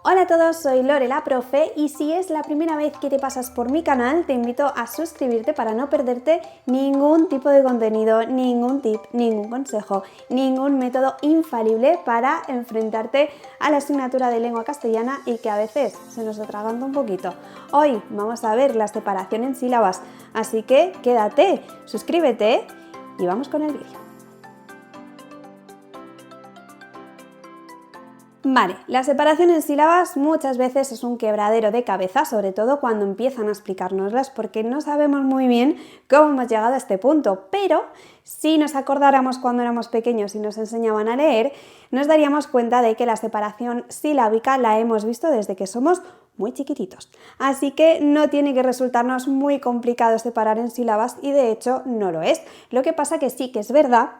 Hola a todos, soy Lore la profe y si es la primera vez que te pasas por mi canal te invito a suscribirte para no perderte ningún tipo de contenido, ningún tip, ningún consejo, ningún método infalible para enfrentarte a la asignatura de lengua castellana y que a veces se nos atraganta un poquito. Hoy vamos a ver la separación en sílabas, así que quédate, suscríbete y vamos con el vídeo. Vale, la separación en sílabas muchas veces es un quebradero de cabeza, sobre todo cuando empiezan a explicárnoslas porque no sabemos muy bien cómo hemos llegado a este punto, pero si nos acordáramos cuando éramos pequeños y nos enseñaban a leer, nos daríamos cuenta de que la separación silábica la hemos visto desde que somos muy chiquititos. Así que no tiene que resultarnos muy complicado separar en sílabas y de hecho no lo es. Lo que pasa que sí que es verdad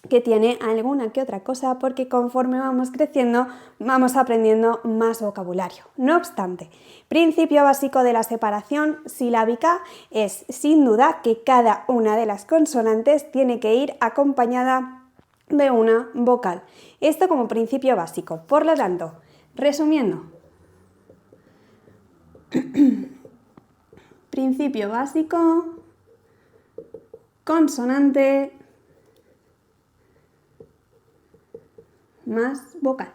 que tiene alguna que otra cosa porque conforme vamos creciendo vamos aprendiendo más vocabulario. No obstante, principio básico de la separación silábica es sin duda que cada una de las consonantes tiene que ir acompañada de una vocal. Esto como principio básico. Por lo tanto, resumiendo, principio básico, consonante más vocal.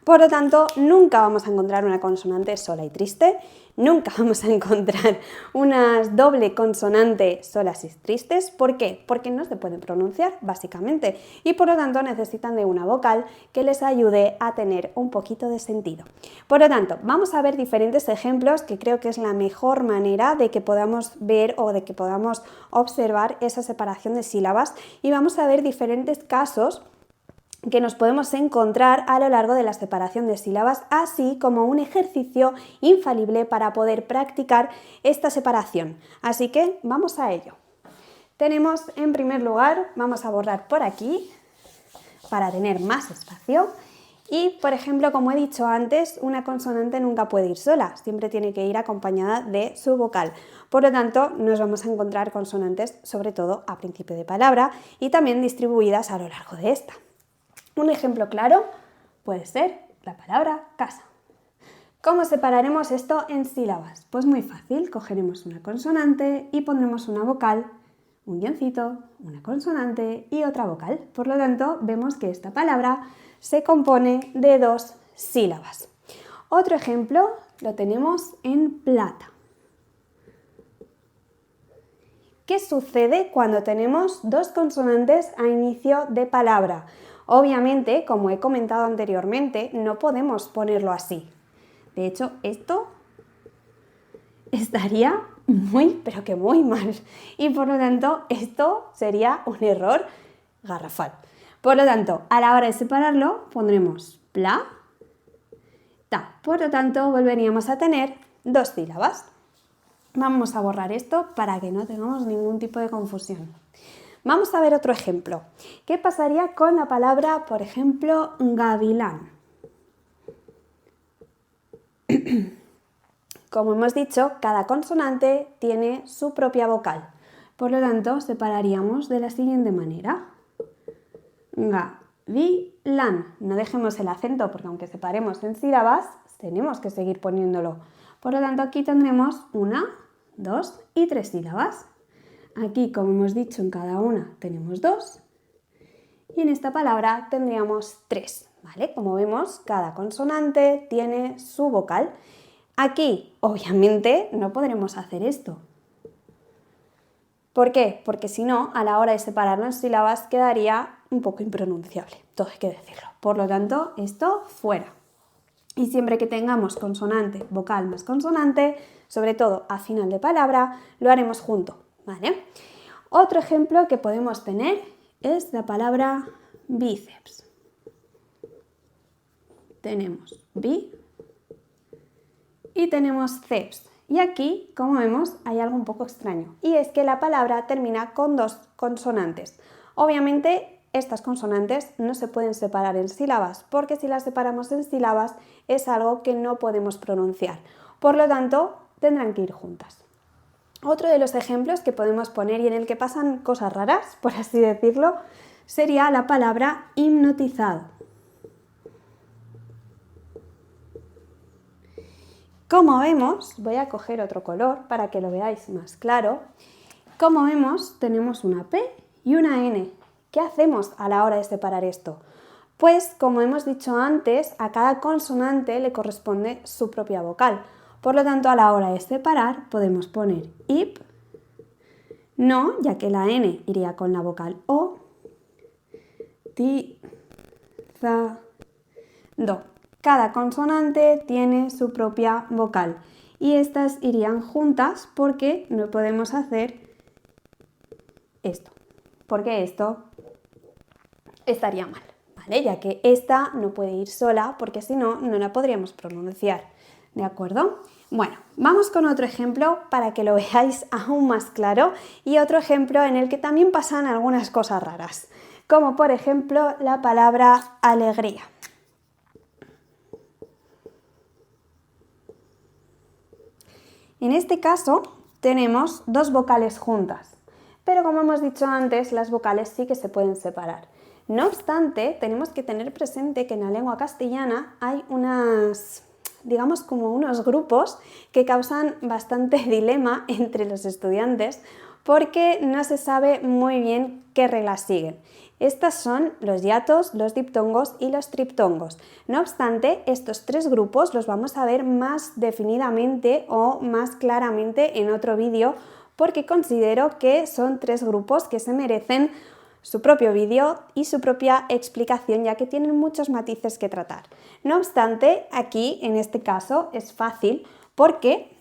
Por lo tanto, nunca vamos a encontrar una consonante sola y triste, nunca vamos a encontrar una doble consonante solas y tristes. ¿Por qué? Porque no se pueden pronunciar, básicamente, y por lo tanto necesitan de una vocal que les ayude a tener un poquito de sentido. Por lo tanto, vamos a ver diferentes ejemplos que creo que es la mejor manera de que podamos ver o de que podamos observar esa separación de sílabas y vamos a ver diferentes casos que nos podemos encontrar a lo largo de la separación de sílabas, así como un ejercicio infalible para poder practicar esta separación. Así que vamos a ello. Tenemos en primer lugar, vamos a borrar por aquí para tener más espacio y, por ejemplo, como he dicho antes, una consonante nunca puede ir sola, siempre tiene que ir acompañada de su vocal. Por lo tanto, nos vamos a encontrar consonantes sobre todo a principio de palabra y también distribuidas a lo largo de esta. Un ejemplo claro puede ser la palabra casa. ¿Cómo separaremos esto en sílabas? Pues muy fácil, cogeremos una consonante y pondremos una vocal, un guioncito, una consonante y otra vocal. Por lo tanto, vemos que esta palabra se compone de dos sílabas. Otro ejemplo lo tenemos en plata. ¿Qué sucede cuando tenemos dos consonantes a inicio de palabra? Obviamente, como he comentado anteriormente, no podemos ponerlo así. De hecho, esto estaría muy, pero que muy mal. Y por lo tanto, esto sería un error garrafal. Por lo tanto, a la hora de separarlo, pondremos pla, ta. Por lo tanto, volveríamos a tener dos sílabas. Vamos a borrar esto para que no tengamos ningún tipo de confusión. Vamos a ver otro ejemplo. ¿Qué pasaría con la palabra, por ejemplo, gavilán? Como hemos dicho, cada consonante tiene su propia vocal. Por lo tanto, separaríamos de la siguiente manera. Gavilán. No dejemos el acento porque aunque separemos en sílabas, tenemos que seguir poniéndolo. Por lo tanto, aquí tendremos una, dos y tres sílabas. Aquí, como hemos dicho, en cada una tenemos dos y en esta palabra tendríamos tres, ¿vale? Como vemos, cada consonante tiene su vocal. Aquí, obviamente, no podremos hacer esto. ¿Por qué? Porque si no, a la hora de separar las sílabas quedaría un poco impronunciable, todo hay que decirlo. Por lo tanto, esto fuera. Y siempre que tengamos consonante, vocal más consonante, sobre todo a final de palabra, lo haremos junto, ¿vale? Otro ejemplo que podemos tener es la palabra bíceps. Tenemos bi y tenemos ceps. Y aquí, como vemos, hay algo un poco extraño. Y es que la palabra termina con dos consonantes. Obviamente, estas consonantes no se pueden separar en sílabas, porque si las separamos en sílabas es algo que no podemos pronunciar. Por lo tanto, tendrán que ir juntas. Otro de los ejemplos que podemos poner y en el que pasan cosas raras, por así decirlo, sería la palabra hipnotizado. Como vemos, voy a coger otro color para que lo veáis más claro. Como vemos, tenemos una P y una N. ¿Qué hacemos a la hora de separar esto? Pues, como hemos dicho antes, a cada consonante le corresponde su propia vocal. Por lo tanto, a la hora de separar podemos poner ip, no, ya que la N iría con la vocal O, ti, za, do. Cada consonante tiene su propia vocal y estas irían juntas porque no podemos hacer esto, porque esto estaría mal, ¿vale? Ya que esta no puede ir sola porque si no, no la podríamos pronunciar, ¿de acuerdo? Bueno, vamos con otro ejemplo para que lo veáis aún más claro y otro ejemplo en el que también pasan algunas cosas raras, como por ejemplo la palabra alegría. En este caso tenemos dos vocales juntas, pero como hemos dicho antes, las vocales sí que se pueden separar. No obstante, tenemos que tener presente que en la lengua castellana hay digamos como unos grupos que causan bastante dilema entre los estudiantes porque no se sabe muy bien qué reglas siguen. Estas son los hiatos, los diptongos y los triptongos. No obstante, estos tres grupos los vamos a ver más definidamente o más claramente en otro vídeo porque considero que son tres grupos que se merecen su propio vídeo y su propia explicación, ya que tienen muchos matices que tratar. No obstante, aquí en este caso es fácil porque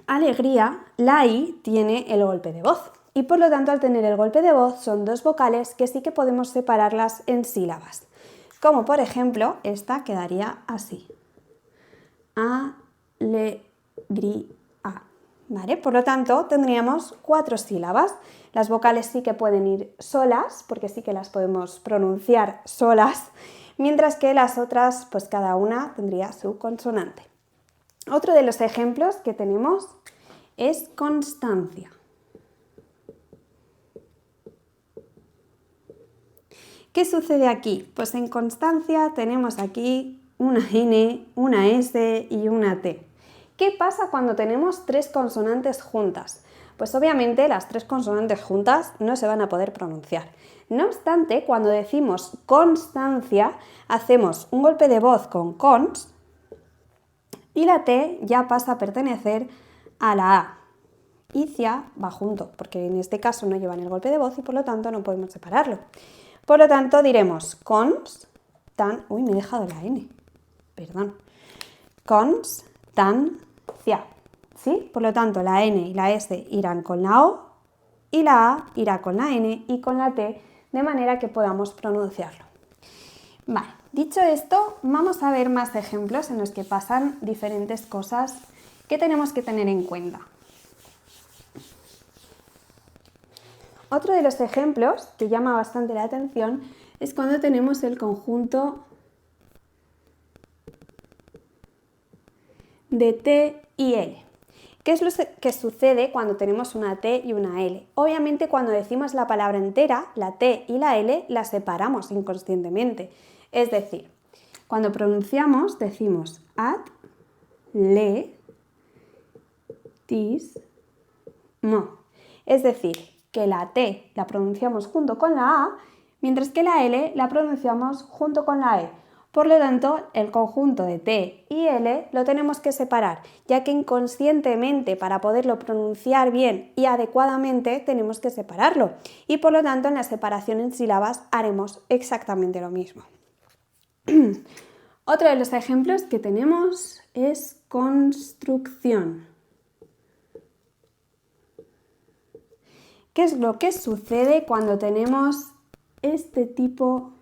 alegría, la I tiene el golpe de voz y por lo tanto al tener el golpe de voz son dos vocales que sí que podemos separarlas en sílabas, como por ejemplo esta quedaría así, alegría, ¿vale? Por lo tanto tendríamos 4 sílabas. Las vocales sí que pueden ir solas porque sí que las podemos pronunciar solas, mientras que las otras pues cada una tendría su consonante. Otro de los ejemplos que tenemos es constancia. ¿Qué sucede aquí? Pues en constancia tenemos aquí una N, una S y una T. ¿Qué pasa cuando tenemos tres consonantes juntas? Pues obviamente las tres consonantes juntas no se van a poder pronunciar. No obstante, cuando decimos constancia, hacemos un golpe de voz con cons y la T ya pasa a pertenecer a la A. Y cia va junto, porque en este caso no llevan el golpe de voz y por lo tanto no podemos separarlo. Por lo tanto diremos constan... Uy, me he dejado la N, perdón. Constancia, ¿sí? Por lo tanto la N y la S irán con la O y la A irá con la N y con la T de manera que podamos pronunciarlo. Vale, dicho esto, vamos a ver más ejemplos en los que pasan diferentes cosas que tenemos que tener en cuenta. Otro de los ejemplos que llama bastante la atención es cuando tenemos el conjunto de T y L. ¿Qué es lo que sucede cuando tenemos una T y una L? Obviamente cuando decimos la palabra entera, la T y la L las separamos inconscientemente. Es decir, cuando pronunciamos decimos at, le, tis, mo. Es decir, que la T la pronunciamos junto con la A, mientras que la L la pronunciamos junto con la E. Por lo tanto, el conjunto de T y L lo tenemos que separar, ya que inconscientemente para poderlo pronunciar bien y adecuadamente tenemos que separarlo. Y por lo tanto, en la separación en sílabas haremos exactamente lo mismo. Otro de los ejemplos que tenemos es construcción. ¿Qué es lo que sucede cuando tenemos este tipo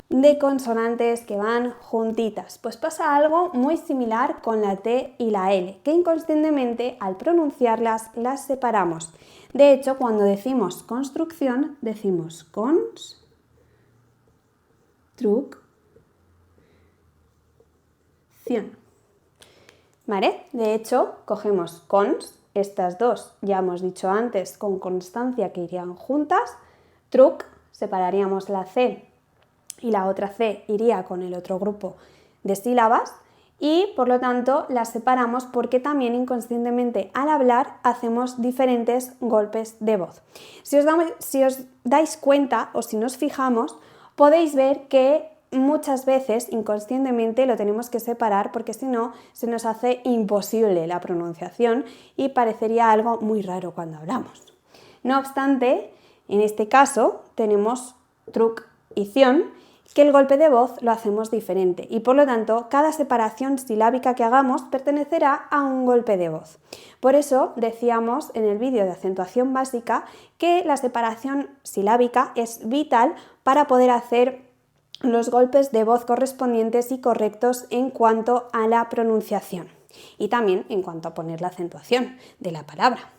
de consonantes que van juntitas? Pues pasa algo muy similar con la T y la L, que inconscientemente al pronunciarlas las separamos. De hecho, cuando decimos construcción, decimos construcción. ¿Vale? De hecho, cogemos cons, estas dos ya hemos dicho antes con constancia que irían juntas, truc, separaríamos la C y la otra C iría con el otro grupo de sílabas y por lo tanto las separamos porque también inconscientemente al hablar hacemos diferentes golpes de voz. Si os dais cuenta o si nos fijamos, podéis ver que muchas veces inconscientemente lo tenemos que separar porque si no se nos hace imposible la pronunciación y parecería algo muy raro cuando hablamos. No obstante, en este caso tenemos truc y ción, que el golpe de voz lo hacemos diferente y por lo tanto cada separación silábica que hagamos pertenecerá a un golpe de voz. Por eso decíamos en el vídeo de acentuación básica que la separación silábica es vital para poder hacer los golpes de voz correspondientes y correctos en cuanto a la pronunciación y también en cuanto a poner la acentuación de la palabra.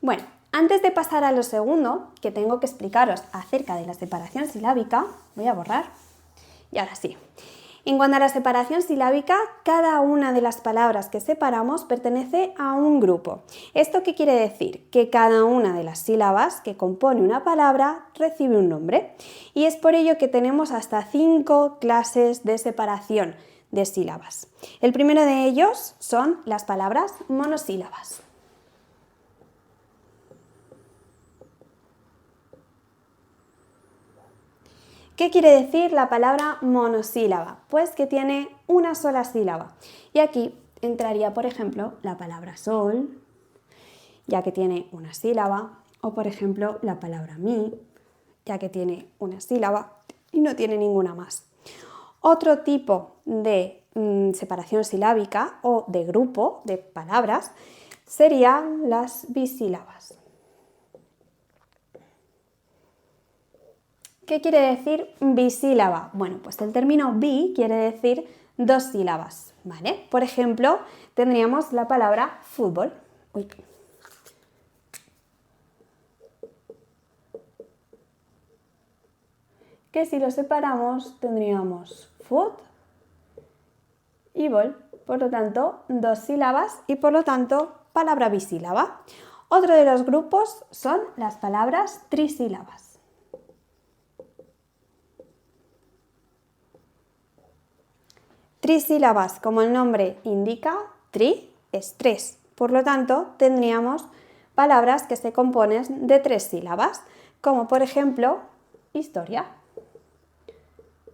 Bueno, antes de pasar a lo segundo, que tengo que explicaros acerca de la separación silábica, voy a borrar y ahora sí. En cuanto a la separación silábica, cada una de las palabras que separamos pertenece a un grupo. ¿Esto qué quiere decir? Que cada una de las sílabas que compone una palabra recibe un nombre. Y es por ello que tenemos hasta 5 clases de separación de sílabas. El primero de ellos son las palabras monosílabas. ¿Qué quiere decir la palabra monosílaba? Pues que tiene una sola sílaba. Y aquí entraría, por ejemplo, la palabra sol, ya que tiene una sílaba, o por ejemplo la palabra mi, ya que tiene una sílaba y no tiene ninguna más. Otro tipo de separación silábica o de grupo de palabras serían las bisílabas. ¿Qué quiere decir bisílaba? Bueno, pues el término bi quiere decir 2 sílabas, ¿vale? Por ejemplo, tendríamos la palabra fútbol. Que si lo separamos tendríamos fut y bol. Por lo tanto, 2 sílabas y por lo tanto, palabra bisílaba. Otro de los grupos son las palabras trisílabas. Trisílabas, como el nombre indica, tri es 3. Por lo tanto, tendríamos palabras que se componen de 3 sílabas, como por ejemplo, historia.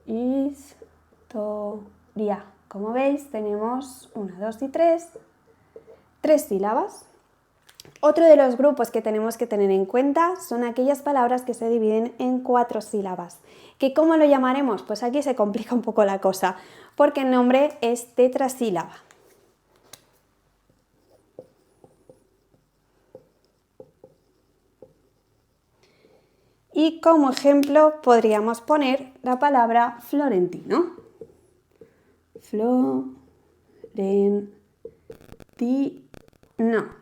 Historia. Como veis, tenemos 1, 2 y 3 sílabas. Otro de los grupos que tenemos que tener en cuenta son aquellas palabras que se dividen en 4 sílabas. ¿Que cómo lo llamaremos? Pues aquí se complica un poco la cosa, porque el nombre es tetrasílaba. Y como ejemplo podríamos poner la palabra florentino. Florentino.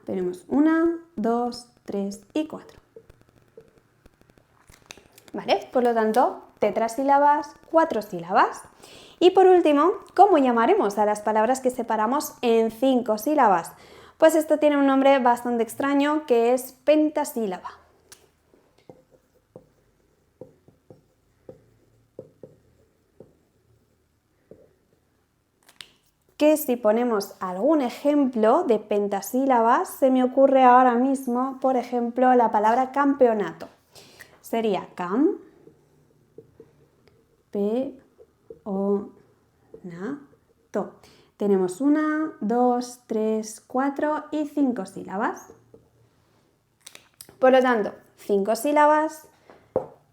Tenemos 1, 2, 3 y 4. ¿Vale? Por lo tanto, tetrasílabas, 4 sílabas. Y por último, ¿cómo llamaremos a las palabras que separamos en 5 sílabas? Pues esto tiene un nombre bastante extraño que es pentasílaba. Que si ponemos algún ejemplo de pentasílabas, se me ocurre ahora mismo, por ejemplo, la palabra campeonato. Sería cam, pe, o, na, to. Tenemos 1, 2, 3, 4 y 5 sílabas. Por lo tanto, 5 sílabas,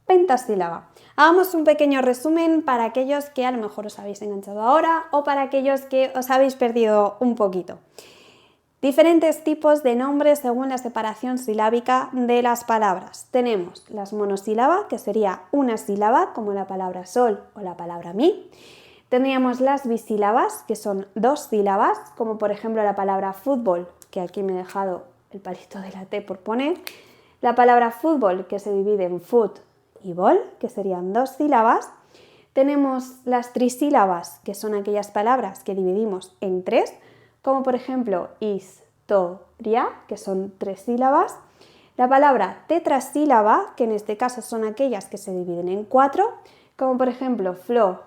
pentasílaba. Hagamos un pequeño resumen para aquellos que a lo mejor os habéis enganchado ahora o para aquellos que os habéis perdido un poquito. Diferentes tipos de nombres según la separación silábica de las palabras. Tenemos las monosílabas, que sería una sílaba, como la palabra sol o la palabra mi. Tendríamos las bisílabas, que son 2 sílabas, como por ejemplo la palabra fútbol, que aquí me he dejado el palito de la T por poner. La palabra fútbol, que se divide en fut y bol, que serían 2 sílabas. Tenemos las trisílabas, que son aquellas palabras que dividimos en 3, como por ejemplo historia, que son 3 sílabas. La palabra tetrasílaba, que en este caso son aquellas que se dividen en 4, como por ejemplo florentino,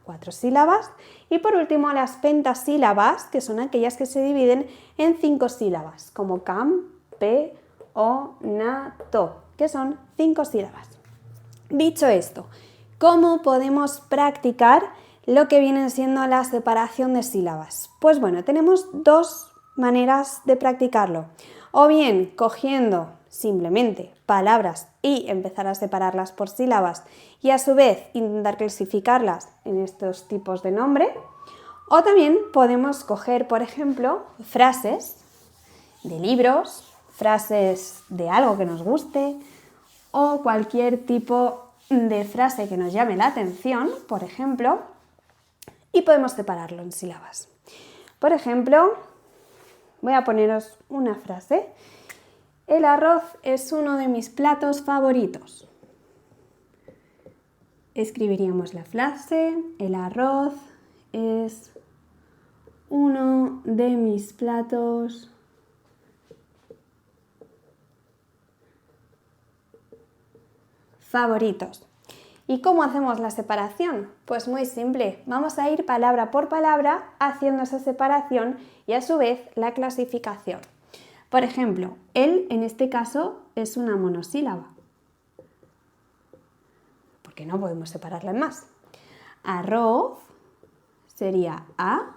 4 sílabas. Y por último, las pentasílabas, que son aquellas que se dividen en 5 sílabas, como campeonato, que son 5 sílabas. Dicho esto, ¿cómo podemos practicar lo que viene siendo la separación de sílabas? Pues bueno, tenemos dos maneras de practicarlo. O bien cogiendo simplemente palabras y empezar a separarlas por sílabas y a su vez intentar clasificarlas en estos tipos de nombre. O también podemos coger, por ejemplo, frases de libros, frases de algo que nos guste o cualquier tipo de frase que nos llame la atención, por ejemplo, y podemos separarlo en sílabas. Por ejemplo, voy a poneros una frase. El arroz es uno de mis platos favoritos. Escribiríamos la frase, el arroz es uno de mis platos favoritos. ¿Y cómo hacemos la separación? Pues muy simple, vamos a ir palabra por palabra haciendo esa separación y a su vez la clasificación. Por ejemplo, él en este caso es una monosílaba, porque no podemos separarla en más. Arroz sería a,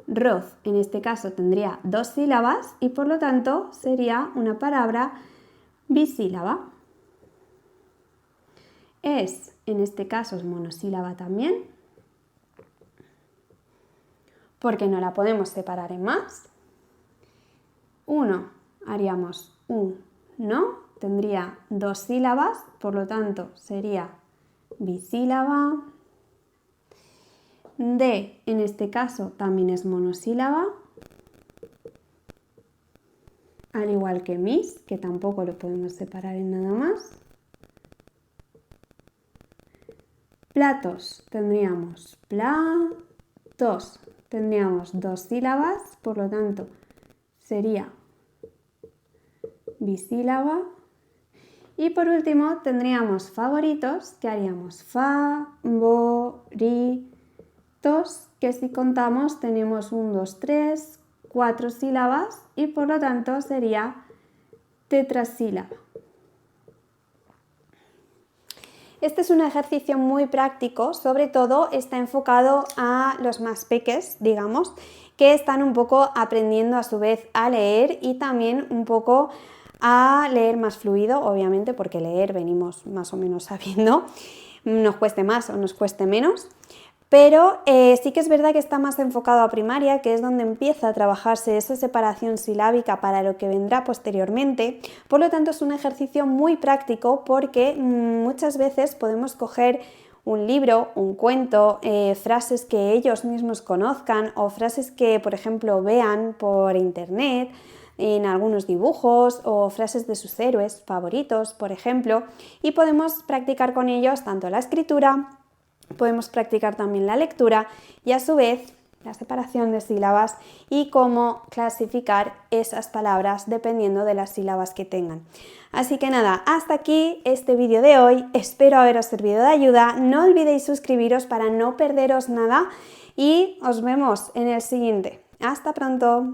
roz en este caso tendría 2 sílabas y por lo tanto sería una palabra bisílaba. Es, en este caso es monosílaba también, porque no la podemos separar en más. Uno haríamos un no, tendría 2 sílabas, por lo tanto sería bisílaba. De, en este caso, también es monosílaba, al igual que mis, que tampoco lo podemos separar en nada más. Platos, tendríamos platos, tendríamos 2 sílabas, por lo tanto sería bisílaba. Y por último tendríamos favoritos, que haríamos favoritos, que si contamos tenemos 1, 2, 3, 4 sílabas y por lo tanto sería tetrasílaba. Este es un ejercicio muy práctico, sobre todo está enfocado a los más peques, digamos, que están un poco aprendiendo a su vez a leer y también un poco a leer más fluido, obviamente, porque leer venimos más o menos sabiendo, nos cueste más o nos cueste menos. Pero sí que es verdad que está más enfocado a primaria, que es donde empieza a trabajarse esa separación silábica para lo que vendrá posteriormente. Por lo tanto, es un ejercicio muy práctico porque muchas veces podemos coger un libro, un cuento, frases que ellos mismos conozcan o frases que, por ejemplo, vean por internet, en algunos dibujos o frases de sus héroes favoritos, por ejemplo, y podemos practicar con ellos tanto la escritura, podemos practicar también la lectura y a su vez la separación de sílabas y cómo clasificar esas palabras dependiendo de las sílabas que tengan. Así que nada, hasta aquí este vídeo de hoy, espero haberos servido de ayuda, no olvidéis suscribiros para no perderos nada y os vemos en el siguiente. ¡Hasta pronto!